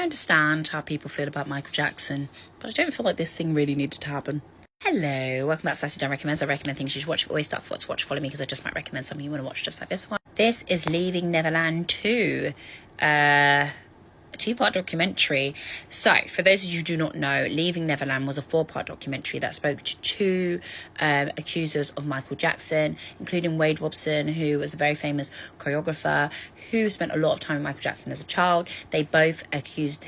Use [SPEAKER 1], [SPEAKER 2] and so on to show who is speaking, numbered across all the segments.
[SPEAKER 1] I understand how people feel about Michael Jackson, but I don't feel like this thing really needed to happen. Hello, welcome back to Sassy Dan Recommends. I recommend things you should watch. Always start for what to watch. Follow me because I just might recommend something you want to watch, just like this one. This is Leaving Neverland 2. A two-part documentary. So, for those of you who do not know, Leaving Neverland was a four-part documentary that spoke to two accusers of Michael Jackson, including Wade Robson, who was a very famous choreographer who spent a lot of time with Michael Jackson as a child. They both accused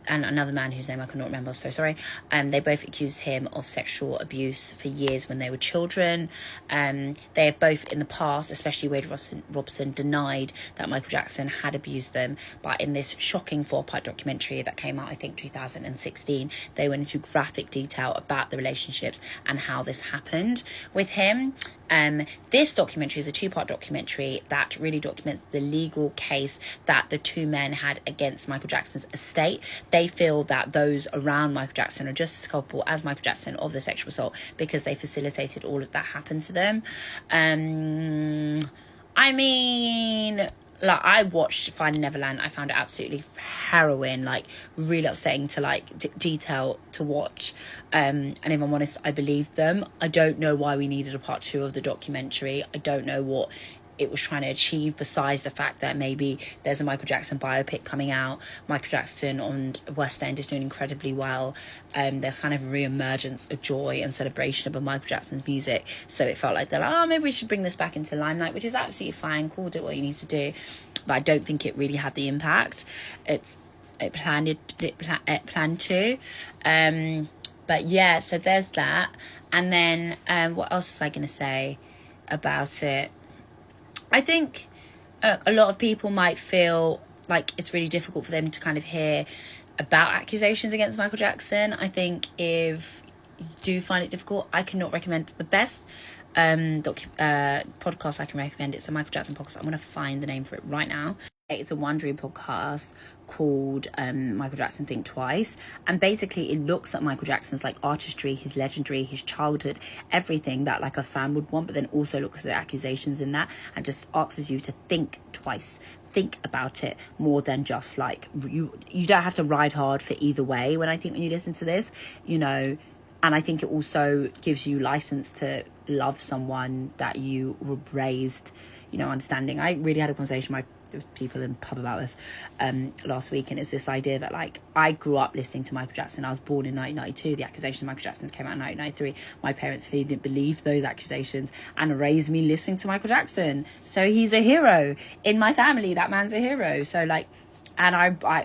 [SPEAKER 1] and another man whose name I cannot remember, so sorry. They both accused him of sexual abuse for years when they were children. They have both in the past, especially Wade Robson, denied that Michael Jackson had abused them. But in this shocking four-part documentary that came out, I think 2016, they went into graphic detail about the relationships and how this happened with him. This documentary is a two-part documentary that really documents the legal case that the two men had against Michael Jackson's estate. They feel that those around Michael Jackson are just as culpable as Michael Jackson of the sexual assault because they facilitated all of that happen to them. I mean, like, I watched Finding Neverland. I found it absolutely harrowing, like really upsetting to like detail to watch. And if I'm honest, I believed them. I don't know why we needed a part two of the documentary. I don't know what it was trying to achieve besides the fact that maybe there's a Michael Jackson biopic coming out. Michael Jackson on West End is doing incredibly well. There's kind of a re-emergence of joy and celebration of Michael Jackson's music, so it felt like they're like, oh, maybe we should bring this back into limelight, which is absolutely fine. Cool, do what you need to do, but I don't think it really had the impact it planned to. But yeah, so there's that. And then what else was I going to say about it? I think a lot of people might feel like it's really difficult for them to kind of hear about accusations against Michael Jackson. I think if you do find it difficult, I cannot recommend the best podcast I can recommend. It's a Michael Jackson podcast. I'm going to find the name for it right now. It's a Wondery podcast called Michael Jackson Think Twice, and basically it looks at Michael Jackson's like artistry, his legendary, his childhood, everything that like a fan would want, but then also looks at the accusations in that and just asks you to think twice, think about it more than just like you don't have to ride hard for either way. When you listen to this, you know. And I think it also gives you license to love someone that you were raised, you know, understanding. I really had a conversation with people in the pub about this last week, and it's this idea that like I grew up listening to Michael Jackson. I was born in 1992. The accusations of Michael Jackson came out in 1993. My parents clearly didn't believe those accusations and raised me listening to Michael Jackson. So he's a hero in my family. That man's a hero. So like, and I